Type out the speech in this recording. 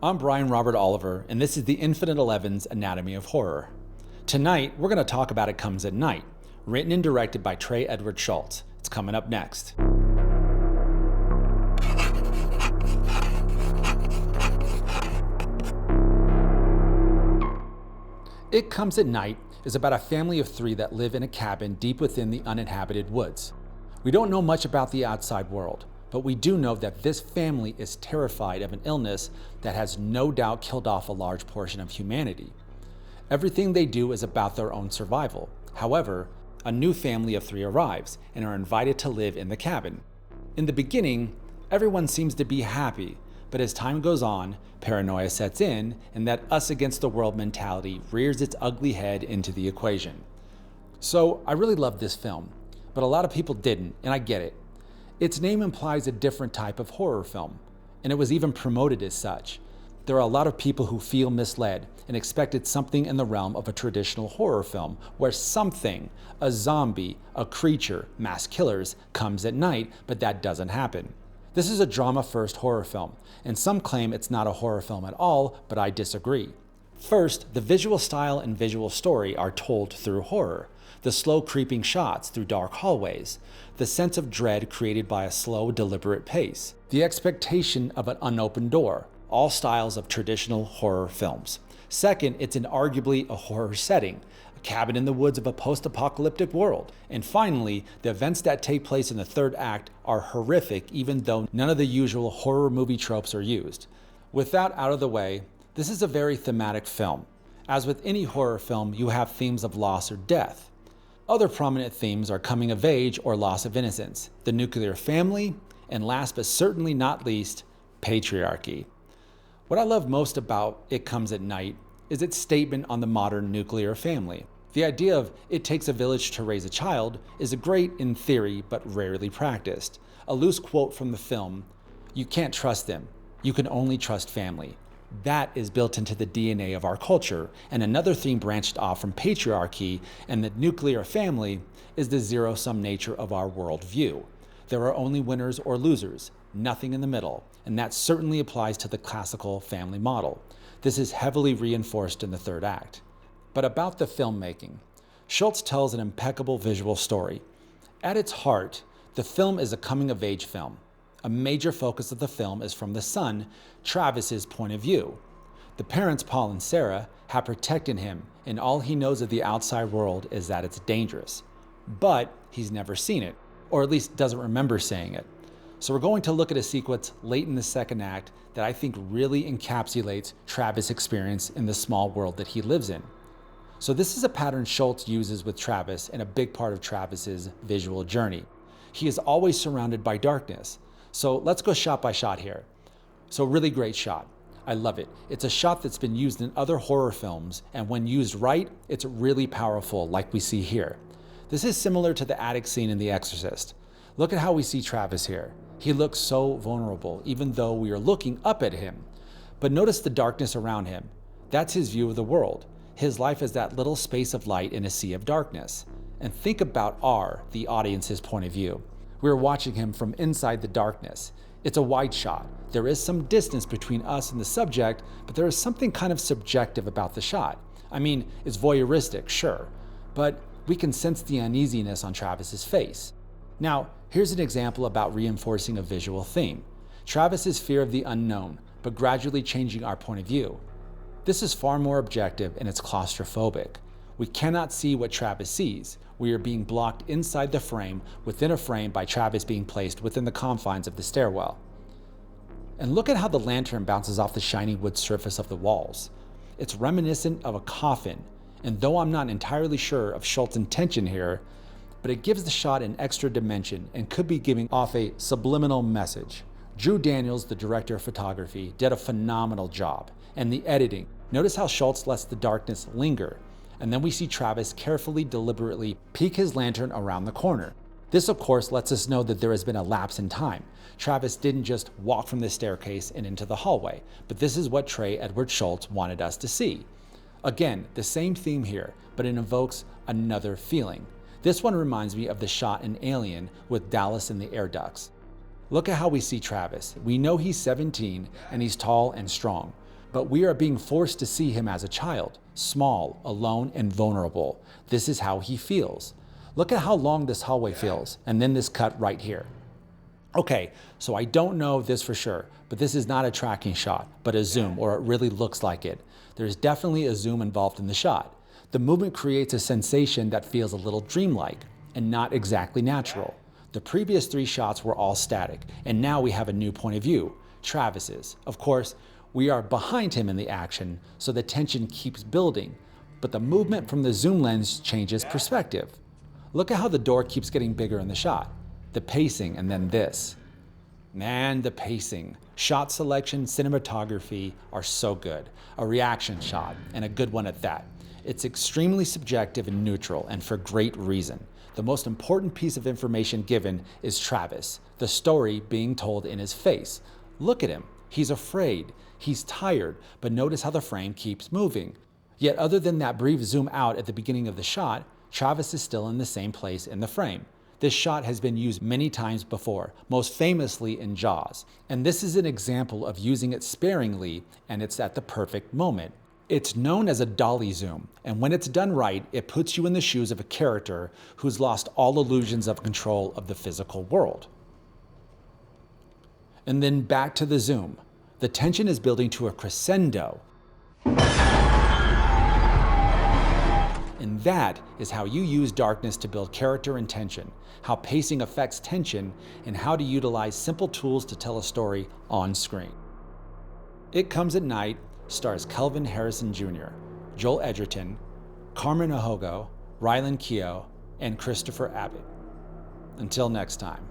I'm Brian Robert Oliver, and this is the Infinite Eleven's Anatomy of Horror. Tonight, we're going to talk about It Comes at Night, written and directed by Trey Shults. It's coming up next. It Comes at Night is about a family of three that live in a cabin deep within the uninhabited woods. We don't know much about the outside world, but we do know that this family is terrified of an illness that has no doubt killed off a large portion of humanity. Everything they do is about their own survival. However, a new family of three arrives and are invited to live in the cabin. In the beginning, everyone seems to be happy, but as time goes on, paranoia sets in, and that us against the world mentality rears its ugly head into the equation. So, I really loved this film, but a lot of people didn't, and I get it. Its name implies a different type of horror film, and it was even promoted as such. There are a lot of people who feel misled and expected something in the realm of a traditional horror film, where something, a zombie, a creature, mass killers, comes at night, but that doesn't happen. This is a drama-first horror film, and some claim it's not a horror film at all, but I disagree. First, the visual style and visual story are told through horror. The slow creeping shots through dark hallways, the sense of dread created by a slow, deliberate pace, the expectation of an unopened door, all styles of traditional horror films. Second, it's arguably a horror setting, a cabin in the woods of a post-apocalyptic world. And finally, the events that take place in the third act are horrific, even though none of the usual horror movie tropes are used. With that out of the way, this is a very thematic film. As with any horror film, you have themes of loss or death. Other prominent themes are coming of age or loss of innocence, the nuclear family, and last but certainly not least, patriarchy. What I love most about It Comes at Night is its statement on the modern nuclear family. The idea of it takes a village to raise a child is great in theory, but rarely practiced. A loose quote from the film, "You can't trust them, you can only trust family." That is built into the DNA of our culture, and another theme branched off from patriarchy and the nuclear family is the zero-sum nature of our worldview. There are only winners or losers, nothing in the middle, and that certainly applies to the classical family model. This is heavily reinforced in the third act. But about the filmmaking, Shults tells an impeccable visual story. At its heart, the film is a coming-of-age film. A major focus of the film is from the son, Travis's point of view. The parents, Paul and Sarah, have protected him, and all he knows of the outside world is that it's dangerous. But he's never seen it, or at least doesn't remember saying it. So we're going to look at a sequence late in the second act that I think really encapsulates Travis' experience in the small world that he lives in. So this is a pattern Shults uses with Travis and a big part of Travis's visual journey. He is always surrounded by darkness. So let's go shot by shot here. So really great shot. I love it. It's a shot that's been used in other horror films, and when used right, it's really powerful like we see here. This is similar to the attic scene in The Exorcist. Look at how we see Travis here. He looks so vulnerable, even though we are looking up at him. But notice the darkness around him. That's his view of the world. His life is that little space of light in a sea of darkness. And think about the audience's point of view. We're watching him from inside the darkness. It's a wide shot. There is some distance between us and the subject, but there is something kind of subjective about the shot. I mean, it's voyeuristic, sure, but we can sense the uneasiness on Travis's face. Now, here's an example about reinforcing a visual theme. Travis's fear of the unknown, but gradually changing our point of view. This is far more objective and it's claustrophobic. We cannot see what Travis sees. We are being blocked inside the frame, within a frame by Travis being placed within the confines of the stairwell. And look at how the lantern bounces off the shiny wood surface of the walls. It's reminiscent of a coffin, and though I'm not entirely sure of Shults' intention here, but it gives the shot an extra dimension and could be giving off a subliminal message. Drew Daniels, the director of photography, did a phenomenal job. And the editing. Notice how Shults lets the darkness linger. And then we see Travis carefully, deliberately peek his lantern around the corner. This, of course, lets us know that there has been a lapse in time. Travis didn't just walk from the staircase and into the hallway, but this is what Trey Shults wanted us to see. Again, the same theme here, but it evokes another feeling. This one reminds me of the shot in Alien with Dallas in the air ducts. Look at how we see Travis. We know he's 17 and he's tall and strong. But we are being forced to see him as a child, small, alone, and vulnerable. This is how he feels. Look at how long this hallway feels, and then this cut right here. Okay, so I don't know this for sure, but this is not a tracking shot, but a zoom, or it really looks like it. There's definitely a zoom involved in the shot. The movement creates a sensation that feels a little dreamlike and not exactly natural. The previous 3 shots were all static, and now we have a new point of view, Travis's. Of course, we are behind him in the action, so the tension keeps building, but the movement from the zoom lens changes perspective. Look at how the door keeps getting bigger in the shot, the pacing, and then this. Man, the pacing, shot selection, cinematography are so good. A reaction shot, and a good one at that. It's extremely subjective and neutral, and for great reason. The most important piece of information given is Travis, the story being told in his face. Look at him. He's afraid. He's tired, but notice how the frame keeps moving. Yet other than that brief zoom out at the beginning of the shot, Travis is still in the same place in the frame. This shot has been used many times before, most famously in Jaws, and this is an example of using it sparingly, and it's at the perfect moment. It's known as a dolly zoom, and when it's done right, it puts you in the shoes of a character who's lost all illusions of control of the physical world. And then back to the zoom. The tension is building to a crescendo. And that is how you use darkness to build character and tension, how pacing affects tension, and how to utilize simple tools to tell a story on screen. It Comes at Night stars Kelvin Harrison Jr., Joel Edgerton, Carmen Ahogo, Rylan Keough, and Christopher Abbott. Until next time.